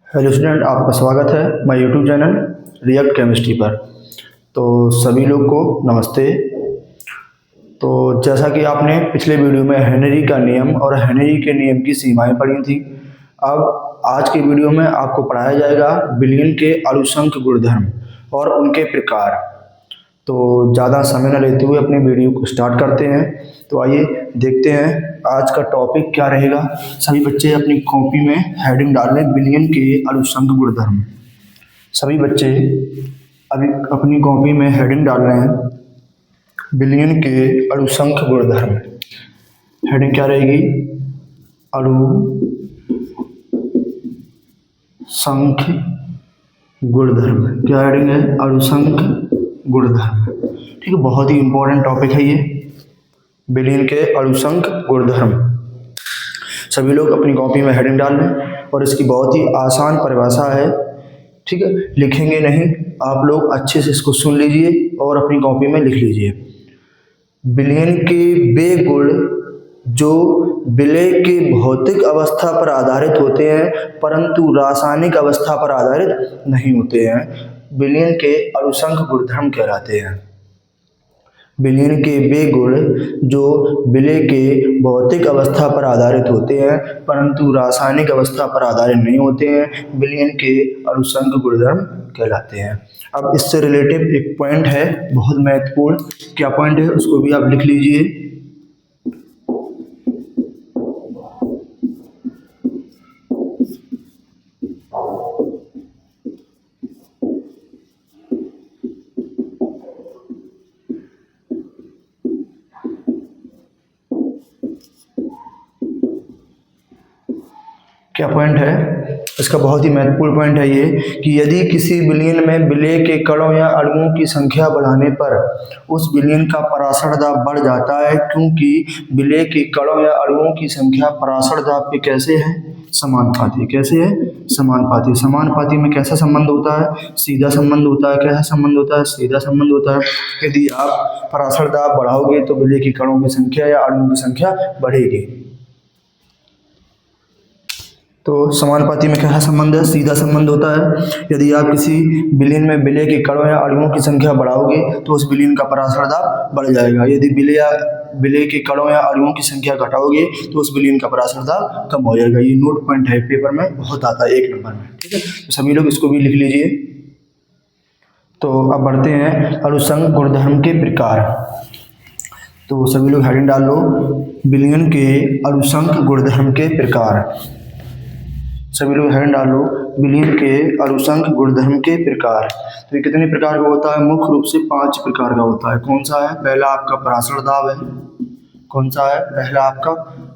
Hello student, आपका स्वागत है मेरे यूट्यूब चैनल रिएक्ट केमिस्ट्री पर। तो सभी लोग को नमस्ते। तो जैसा कि आपने पिछले वीडियो में हेनरी का नियम और हेनरी के नियम की सीमाएं पढ़ी थी, अब आज के वीडियो में आपको पढ़ाया जाएगा विलयन के अणुसंख गुणधर्म और उनके प्रकार। तो ज़्यादा समय न लेते हुए अपने वीडियो को स्टार्ट करते हैं। तो आइए देखते हैं आज का टॉपिक क्या रहेगा। सभी बच्चे अपनी कॉपी में हेडिंग डाल लें, विलयन के अणुसंख गुणधर्म। सभी बच्चे अभी अपनी कॉपी में हेडिंग डाल रहे हैं, विलयन के अणुसंख गुणधर्म। हेडिंग क्या रहेगी? अणुसंख गुणधर्म। क्या हेडिंग है? अणुसंख गुणधर्म। ठीक है, बहुत ही इंपॉर्टेंट टॉपिक है ये, विलयन के अणुसंख गुणधर्म। सभी लोग अपनी कॉपी में हेडिंग डाल लें और इसकी बहुत ही आसान परिभाषा है। ठीक है, लिखेंगे नहीं, आप लोग अच्छे से इसको सुन लीजिए और अपनी कॉपी में लिख लीजिए। विलयन के वे गुण जो विलय के भौतिक अवस्था पर आधारित होते हैं परंतु रासायनिक अवस्था पर आधारित नहीं होते हैं, विलयन के अणुसंख गुणधर्म कहलाते हैं। विलयन के वे गुण जो विलय के भौतिक अवस्था पर आधारित होते हैं परंतु रासायनिक अवस्था पर आधारित नहीं होते हैं, विलयन के अणुसंख गुणधर्म कहलाते हैं। अब इससे रिलेटेड एक पॉइंट है बहुत महत्वपूर्ण। क्या पॉइंट है उसको भी आप लिख लीजिए। क्या पॉइंट है इसका? बहुत ही महत्वपूर्ण पॉइंट है ये कि यदि किसी विलयन में विलय के कणों या अणुओं की संख्या बढ़ाने पर उस विलयन का परासरण दाब बढ़ जाता है, क्योंकि विलय के कणों या अणुओं की संख्या परासरण दाब पे कैसे है? समानुपाती। कैसे है? समानुपाती। समानुपाती में कैसा संबंध होता है? सीधा संबंध होता है। कैसा संबंध होता है? सीधा संबंध होता है। यदि आप परासरण दाब बढ़ाओगे तो विलय के कणों की संख्या या अणुओं की संख्या बढ़ेगी। तो समानुपाती में क्या संबंध है? सीधा संबंध होता है। यदि आप किसी विलयन में विलय के कणों या अणुओं की संख्या बढ़ाओगे तो उस विलयन का परासरण दाब बढ़ जाएगा। यदि विलय के कणों या अणुओं की संख्या घटाओगे तो उस विलयन का परासरण दाब कम हो जाएगा। ये नोट पॉइंट है, पेपर में बहुत आता है 1 नंबर में। ठीक है, तो सभी लोग इसको भी लिख लीजिए। तो अब बढ़ते हैं अणुसंख गुणधर्म के प्रकार। तो सभी लोग हेडिंग डाल लो, विलयन के अणुसंख गुणधर्म के प्रकार। सभी लोग हेडिंग डालो, विलयन के अणुसंख गुणधर्म के प्रकार। तो ये कितने प्रकार का होता है? मुख्य रूप से 5 प्रकार का होता है। कौन सा है? पहला आपका परासरण दाब है। कौन सा है? पहला आपका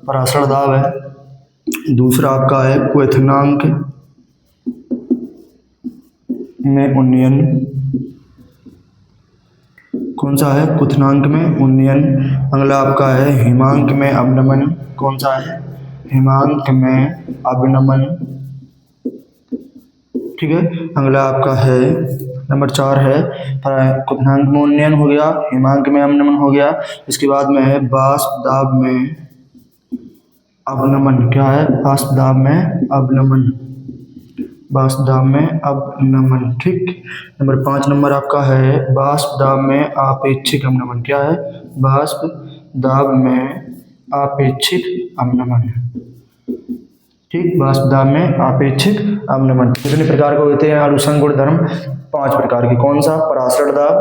परासरण दाब है। दूसरा आपका है क्वथनांक में उन्नयन। कौन सा है? क्वथनांक में उन्नयन। अगला आपका है हिमांक में अवनमन। कौन सा है? हिमांक में अवनमन। ठीक है, अगला आपका है नंबर 4 है क्वथनांक में उन्नयन हो गया, हिमांक में अवनमन हो गया। इसके बाद में है वाष्प दाब में अवनमन। क्या है? वाष्प दाब में अवनमन। वाष्प दाब में अवनमन। ठीक, नंबर 5 नंबर आपका है वाष्प दाब में आपेक्षिक अवनमन। क्या है? वाष्प दाब में आपेक्षिक अवनमन। ठीक, वाष्प दाब में आपेक्षिक अवनमन। कितने प्रकार के होते हैं अणुसंख गुणधर्म? 5 प्रकार के। कौन सा? परासरण दाब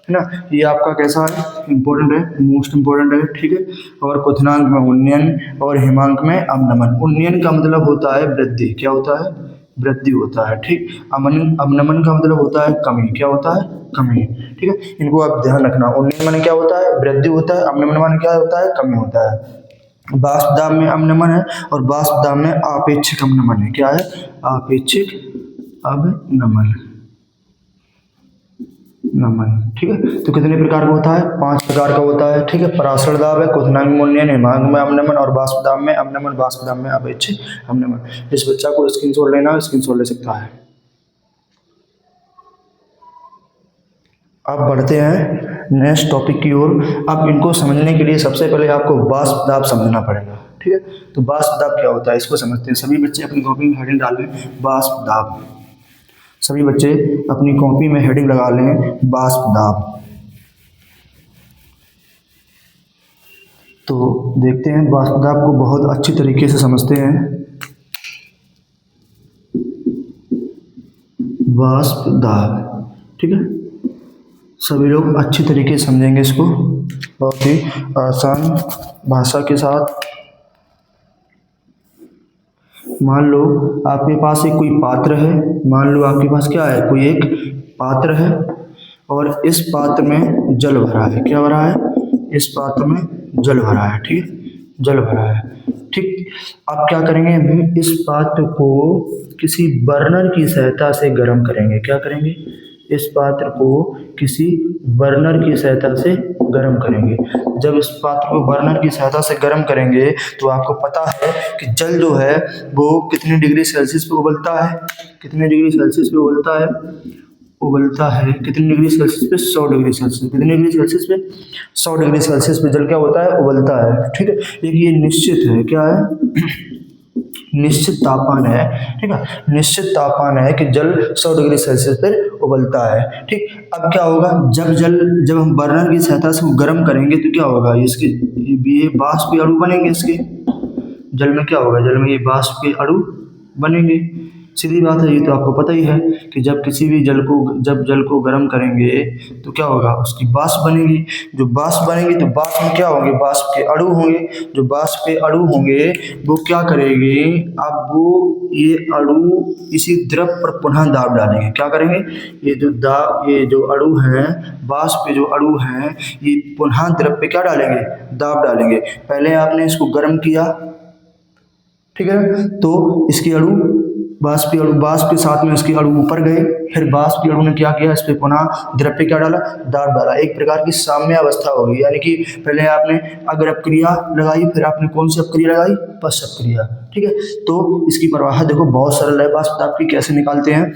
है ना, ये आपका कैसा है? इंपॉर्टेंट है, मोस्ट इंपॉर्टेंट है। ठीक है, और क्वथनांक में उन्नयन और हिमांक में अवनमन। उन्नयन का मतलब होता है वृद्धि। क्या होता है? वृद्धि होता है। ठीक, अवनमन का मतलब होता है कमी। क्या होता है? कमी। ठीक है, इनको आप ध्यान रखना। उन्नयन माने क्या होता है? वृद्धि होता है। अवनमन माने क्या होता है? कमी होता है। वाष्प दाब में अवनमन है और वाष्प दाब में आपेक्षिक अवनमन है। क्या है? आपेक्षिक अवनमन। ठीक है, तो कितने प्रकार का होता है? 5 प्रकार का होता है। ठीक है, परासरण दाब है, क्वथनांक में उन्नयन, हिमांक में अवनमन और वाष्प दाब में अवनमन, वाष्प दाब में आपेक्षिक अवनमन। इस बच्चा को स्क्रीनशॉट लेना, स्क्रीनशॉट ले सकता है। अब बढ़ते हैं नेक्स्ट टॉपिक की ओर। अब इनको समझने के लिए सबसे पहले आपको वाष्प दाब समझना पड़ेगा। ठीक है। तो वाष्प दाब क्या होता है इसको समझते हैं। सभी बच्चे अपनी कॉपी में हेडिंग डाल लें वाष्प दाब। सभी बच्चे अपनी कॉपी में हेडिंग लगा लें वाष्प दाब। तो देखते हैं वाष्प दाब को बहुत अच्छी तरीके से समझते हैं। वाष्प दाब, ठीक है, सभी लोग अच्छी तरीके से समझेंगे इसको बहुत ही आसान भाषा के साथ। मान लो आपके पास एक कोई पात्र है, मान लो आपके पास क्या है, कोई एक पात्र है और इस पात्र में जल भरा है। क्या भरा है? इस पात्र में जल भरा है, ठीक है, जल भरा है, ठीक। अब क्या करेंगे, हम इस पात्र को किसी बर्नर की सहायता से गर्म करेंगे। क्या करेंगे? इस पात्र को किसी बर्नर की सहायता से गर्म करेंगे। जब इस पात्र को बर्नर की सहायता से गर्म करेंगे तो आपको पता है कि जल जो है वो कितने डिग्री सेल्सियस पे उबलता है, कितने डिग्री सेल्सियस पे उबलता है, उबलता है कितने डिग्री सेल्सियस पे? 100 डिग्री सेल्सियस। कितने डिग्री सेल्सियस पे? 100 डिग्री सेल्सियस पे जल क्या होता है? उबलता है, ठीक है। एक ये निश्चित है, क्या है? निश्चित तापमान है, ठीक है, निश्चित तापमान है कि जल 100 डिग्री सेल्सियस पर उबलता है, ठीक। अब क्या होगा, जब हम बर्नर की सहायता से वो गर्म करेंगे तो क्या होगा, इसके ये वाष्प के अणु बनेंगे। इसके जल में क्या होगा, जल में ये वाष्प के अणु बनेंगे। सीधी बात है, ये तो आपको पता ही है कि जब किसी भी जल को गर्म करेंगे तो क्या होगा, उसकी वाष्प बनेगी। जो वाष्प बनेगी तो वाष्प में क्या होंगे, वाष्प के अणु होंगे। जो वाष्प के अणु होंगे वो क्या करेंगे, अब वो ये अणु इसी द्रव पर पुनः दाब डालेंगे। क्या करेंगे, ये जो अणु हैं, वाष्प के जो अणु हैं, ये पुनः द्रव पे क्या डालेंगे, दाब डालेंगे। पहले आपने इसको गर्म किया, ठीक है, तो इसके अणु वाष्प के साथ में इसके अणु ऊपर गए, फिर वाष्प के अणु ने क्या किया, इस पे पुनः द्रव पे क्या डाला, दाब डाला। एक प्रकार की साम्य अवस्था होगी, यानी कि पहले आपने अग्र अपक्रिया लगाई, फिर आपने कौन सी अपक्रिया लगाई, पश्च अपक्रिया, ठीक है। तो इसकी परिभाषा देखो बहुत सरल है वाष्प दाब की। कैसे निकालते हैं,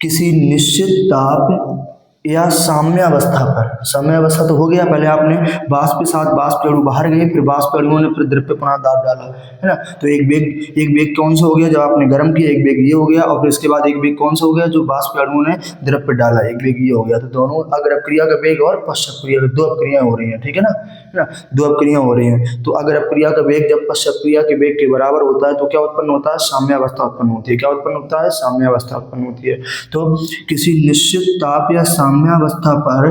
किसी निश्चित ताप या साम्य अवस्था पर, साम्य अवस्था तो हो गया, पहले आपने वाष्प के साथ वाष्प के अणु बाहर गए, फिर वाष्प के अणुओं ने फिर द्रव पे पुनः दाब डाला, है ना। तो एक वेग कौन सा हो गया, जब आपने गर्म किया, एक वेग ये हो गया, और फिर इसके बाद एक वेग कौन सा हो गया, जो वाष्प के अणुओं ने द्रव पे डाला, एक वेग ये हो गया। तो दोनों अग्र अपक्रिया का वेग और पश्च अपक्रिया का, दो अपक्रिया हो रही है, ठीक है ना, दो अपक्रिया हो रही है। तो अग्र अपक्रिया का वेग जब पश्च अपक्रिया के वेग के बराबर होता है तो क्या उत्पन्न होता है, साम्य अवस्था उत्पन्न होती है। क्या उत्पन्न होता है, साम्य अवस्था उत्पन्न होती है। तो किसी निश्चित ताप या साम्य अवस्था पर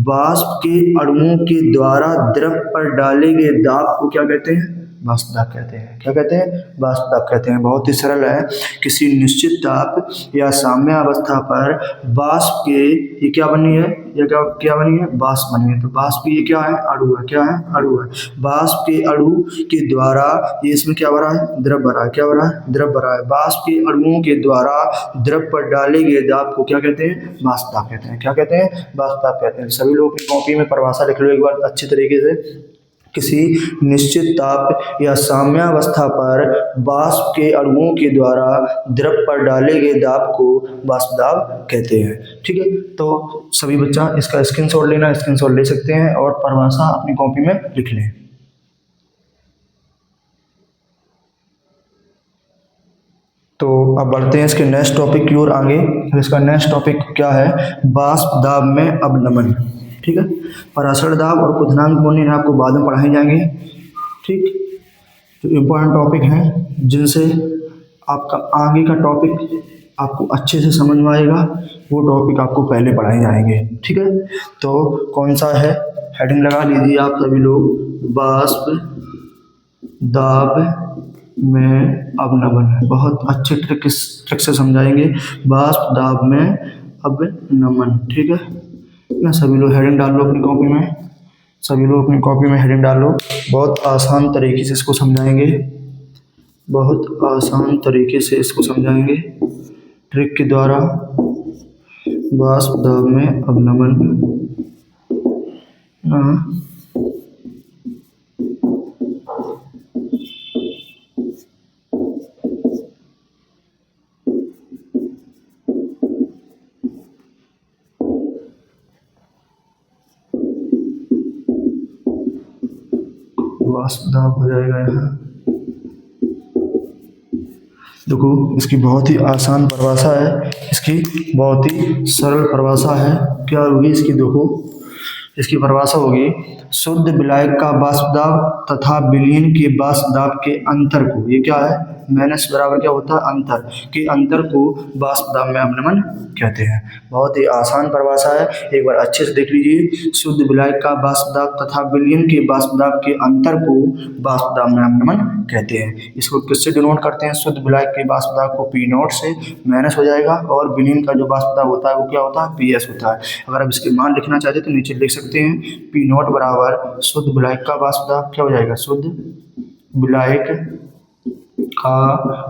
वाष्प के अणुओं के द्वारा द्रव पर डाले गए दाब को क्या कहते हैं, वाष्प दाब कहते हैं। क्या कहते हैं, वाष्प दाब कहते हैं। बहुत ही सरल है, किसी निश्चित ताप या साम्य अवस्था पर वाष्प के, ये क्या बनी है, ये क्या बनी है, वाष्प बनी है। तो वाष्प ये क्या है, अणु है, क्या है, अणु है। वाष्प के अणु के द्वारा, ये इसमें क्या भरा है, द्रव भरा है, क्या भरा है, द्रव भरा है। वाष्प के अणुओं के द्वारा द्रव पर डाले गए दाब को क्या कहते हैं, वाष्प दाब कहते हैं। क्या कहते हैं, वाष्प दाब कहते हैं। सभी लोग अपनी कॉपी में परिभाषा लिख लो एक बार अच्छी तरीके से। किसी निश्चित ताप या साम्यावस्था पर वाष्प के अणुओं के द्वारा द्रव पर डाले गए दाब को वाष्प दाब कहते हैं, ठीक है। तो सभी बच्चा इसका स्क्रीनशॉट लेना, स्क्रीनशॉट ले सकते हैं और परिभाषा अपनी कॉपी में लिख लें। तो अब बढ़ते हैं इसके नेक्स्ट टॉपिक की ओर आगे। इसका नेक्स्ट टॉपिक क्या है, वाष्प दाब में अवनमन, ठीक है। पराशर दाब और क्वथनांक कोण आपको बाद में पढ़ाए जाएंगे, ठीक। तो इम्पोर्टेंट टॉपिक हैं जिनसे आपका आगे का टॉपिक आपको अच्छे से समझ में आएगा, वो टॉपिक आपको पहले पढ़ाए जाएंगे, ठीक है। तो कौन सा है, हेडिंग लगा लीजिए आप सभी लोग, वाष्प दाब में अवनमन। बहुत अच्छे ट्रिक से समझाएंगे, वाष्प दाब में अवनमन, ठीक है ना। सभी लोग हेडिंग डाल लो अपनी कॉपी में, सभी लोग अपनी कॉपी में हेडिंग डालो। बहुत आसान तरीके से इसको समझाएंगे, बहुत आसान तरीके से इसको समझाएंगे ट्रिक के द्वारा। वाष्प दाब में अवनमन, वाष्प दाब हो जाएगा यहाँ। देखो इसकी बहुत ही आसान परिभाषा है, इसकी बहुत ही सरल परिभाषा है। क्या होगी इसकी? देखो इसकी परिभाषा होगी शुद्ध विलायक का वाष्प दाब तथा विलीन के वाष्प दाब के अंतर को, ये क्या है, माइनस बराबर क्या होता है, अंतर के अंतर को वाष्प दाब में अपनमन कहते हैं। बहुत ही आसान परिभाषा है, एक बार अच्छे से देख लीजिए। शुद्ध विलायक का वाष्प दाब तथा विलीन के वाष्प दाब के अंतर को वाष्प दाब में अपनमन कहते हैं। इसको किससे डिनोट करते हैं? शुद्ध विलायक के वाष्प दाब को पी नॉट से माइनस हो जाएगा और विलीन का जो वाष्प दाब होता है वो क्या होता है, पी एस होता है। अगर आप इसके मान लिखना चाहते हैं तो नीचे लिख सकते हैं पी नॉट बराबर शुद्ध विलायक का वाष्प दाब क्या हो जाएगा, शुद्ध विलायक का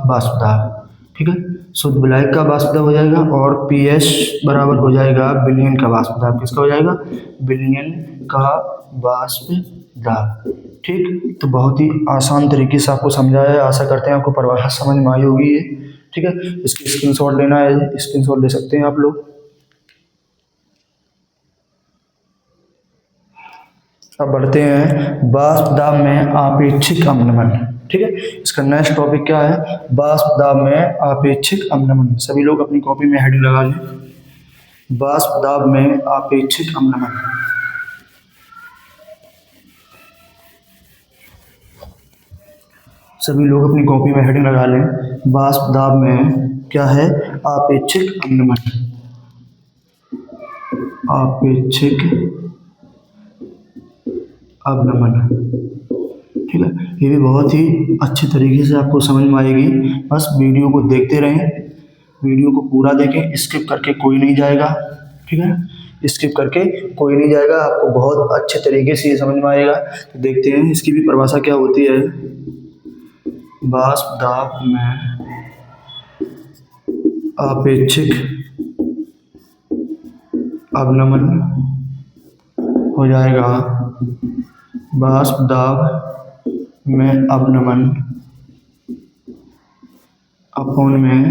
वाष्प दाब, ठीक है, शुद्ध विलायक का वाष्प दाब हो जाएगा और पी एस बराबर हो जाएगा विलयन का वाष्प दाब। किसका हो जाएगा? विलयन का वाष्प दाब। ठीक, तो बहुत ही आसान तरीके से आपको समझाया है। आशा करते हैं आपको परिभाषा समझ में आई होगी ये, ठीक है। इसकी स्क्रीनशॉट लेना है, स्क्रीनशॉट ले सकते हैं आप लोग। अब बढ़ते हैं वाष्प दाब में आपेक्षिक अपनमन, ठीक है। इसका नेक्स्ट टॉपिक क्या है? वाष्प दाब में आपेक्षिक अपनमन। सभी लोग अपनी कॉपी में हेडिंग लगा लें, वाष्प दाब में आपेक्षिक अपनमन। सभी लोग अपनी कॉपी में हेडिंग लगा लें, वाष्प दाब में क्या है, आपेक्षिक अपनमन, आपेक्षिक अपनमन, ठीक है। ये भी बहुत ही अच्छी तरीके से आपको समझ में आएगी। बस वीडियो को देखते रहें, वीडियो को पूरा देखें, स्किप करके कोई नहीं जाएगा, ठीक है, स्किप करके कोई नहीं जाएगा, आपको बहुत अच्छे तरीके से ये समझ में आएगा। तो देखते हैं इसकी भी परिभाषा क्या होती है। वाष्प दाब में आपेक्षिक अपनमन हो जाएगा, वाष्प दाब में अपनमन अपॉन में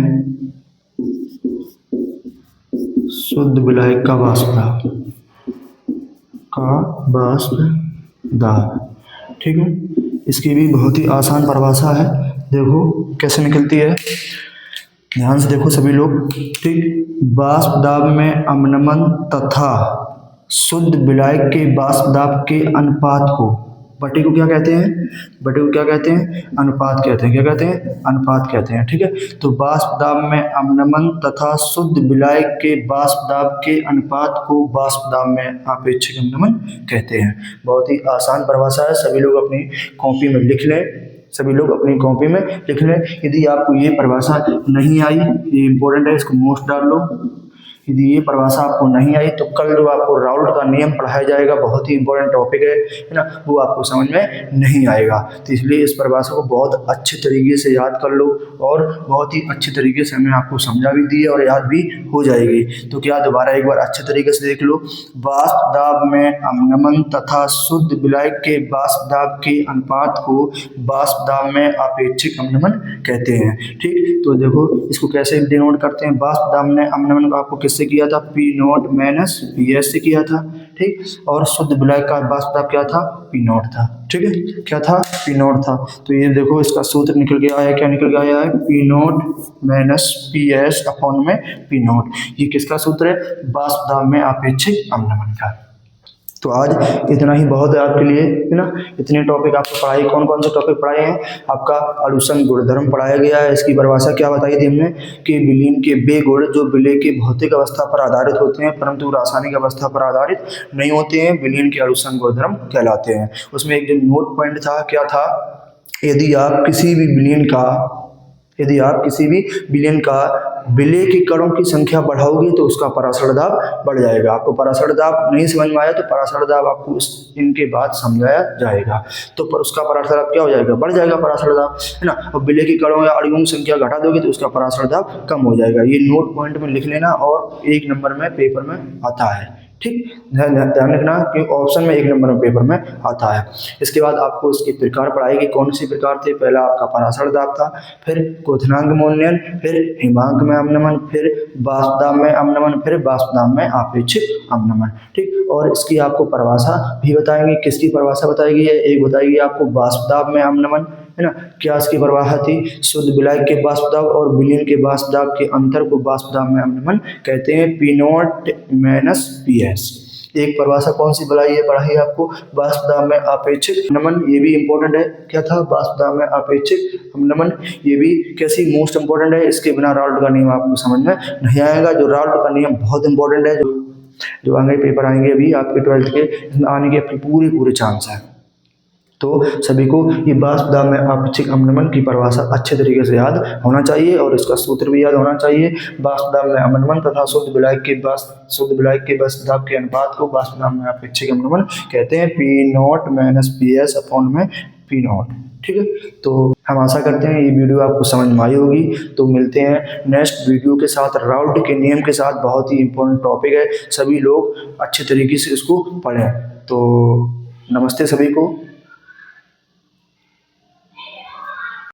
शुद्ध विलायक का वाष्प दाब, ठीक है। इसकी भी बहुत ही आसान परिभाषा है, देखो कैसे निकलती है, ध्यान से देखो सभी लोग, ठीक। वाष्प दाब में अपनमन तथा शुद्ध विलायक के वाष्प दाब के अनुपात को, बटे को क्या कहते हैं, बटे को क्या कहते हैं, अनुपात कहते हैं, क्या कहते हैं, अनुपात कहते हैं, ठीक है। तो वाष्प दाब में अपनमन तथा शुद्ध विलायक के वाष्प दाब के अनुपात को वाष्प दाब में आपेक्षिक अपनमन कहते हैं। बहुत ही आसान परिभाषा है, सभी लोग अपनी कॉपी में लिख लें, सभी लोग अपनी कॉपी में लिख लें। यदि आपको ये परिभाषा नहीं आई, ये इंपॉर्टेंट है, इसको नोट डाल लो। यदि ये परिभाषा आपको नहीं आई तो कल जो आपको राउल्ट का नियम पढ़ाया जाएगा, बहुत ही इंपॉर्टेंट टॉपिक है ना, वो आपको समझ में नहीं आएगा। तो इसलिए इस परिभाषा को बहुत अच्छे तरीके से याद कर लो और बहुत ही अच्छे तरीके से हमने आपको समझा भी दी है और याद भी हो जाएगी। तो क्या दोबारा एक बार अच्छे तरीके से देख लो, वाष्प दाब में अपनमन तथा शुद्ध विलायक के वाष्प दाब के अनुपात को वाष्प दाब में आपेक्षिक अपनमन कहते हैं, ठीक। तो देखो इसको कैसे डिनोट करते हैं, वाष्प दाब में अपनमन को आपको किससे किया था, P not minus P S से किया था, ठीक। और शुद्ध विलायक का वाष्प दाब क्या था, पी नॉट था, ठीक है, क्या था, पी नॉट था। तो ये देखो इसका सूत्र निकल के आया, क्या निकल के आया है, P not minus P S upon में पी नॉट। ये किसका सूत्र है, वाष्प दाब में आपेक्षिक अपनमन का। तो आज इतना ही बहुत है आपके लिए, है ना। इतने टॉपिक आपको पढ़ाई, कौन कौन से टॉपिक पढ़ाए हैं, आपका अणुसंघ गुणधर्म पढ़ाया गया है। इसकी परिभाषा क्या बताई थी हमने कि विलीन के वे गुण जो विलय के भौतिक अवस्था पर आधारित होते हैं परंतु रासायनिक अवस्था पर आधारित नहीं होते हैं, विलीन के अणुसंघ गुणधर्म कहलाते हैं। उसमें एक जो नोट पॉइंट था, क्या था, यदि आप किसी भी विलयन का विलय के कणों की संख्या बढ़ाओगे तो उसका परासरण दाब बढ़ जाएगा। आपको परासरण दाब नहीं समझ में आया तो परासरण दाब आपको इनके बाद समझाया जाएगा। तो पर उसका परासरण दाब क्या हो जाएगा, बढ़ जाएगा परासरण दाब, है ना। और विलय के कणों या अणुओं की संख्या घटा दोगे तो उसका परासरण दाब कम हो जाएगा। ये नोट पॉइंट में लिख लेना और 1 नंबर में पेपर में आता है, ठीक, ध्यान रखना कि ऑप्शन में 1 नंबर पेपर में आता है। इसके बाद आपको इसके प्रकार पढ़ाएगी, कौन सी प्रकार थे, पहला आपका पराशर दाब था, फिर क्वथनांग मोनयन, फिर हिमांक में अवनमन, फिर वाष्पदाब में अवनमन, फिर वाष्पदाब में आपेक्षिक अवनमन। ठीक, और इसकी आपको परिभाषा भी बताएंगे, किसकी परिभाषा बताएगी है, एक बताएगी आपको वाष्पदाब में अवनमन, है ना, क्या इसकी परिभाषा थी, शुद्ध विलायक के वाष्पदाब और विलीन के वाष्पदाब के अंतर को वाष्पदाब में अवनमन कहते हैं, P0 माइनस PS। एक परिभाषा कौन सी पढ़ाई आपको, वाष्पदाब में आपेक्षिक अवनमन, ये भी इंपॉर्टेंट है, क्या था, वाष्पदाब में आपेक्षिक अवनमन, ये भी कैसी मोस्ट इंपॉर्टेंट है, इसके बिना राल्ट का नियम आपको समझ में नहीं आएगा। जो राल्ट का नियम बहुत इंपॉर्टेंट है, जो आगे पेपर आएंगे अभी आपके 12th के आने के पूरे चांस है। तो सभी को ये वाष्पदाब में आपेक्षिक अवनमन की परिभाषा अच्छे तरीके से याद होना चाहिए और इसका सूत्र भी याद होना चाहिए। वाष्पदाब में अवनमन तथा शुद्ध विलायक के वाष्पदाब के अनुपात को वाष्पदाब में आपेक्षिक अवनमन कहते हैं, P0 माइनस PS अपॉन में P0। ठीक है, तो हम आशा करते हैं ये वीडियो आपको समझ में आई होगी। तो मिलते हैं नेक्स्ट वीडियो के साथ, राल्ट के नियम के साथ। बहुत ही इंपॉर्टेंट टॉपिक है, सभी लोग अच्छे तरीके से इसको पढ़ें। तो नमस्ते सभी को।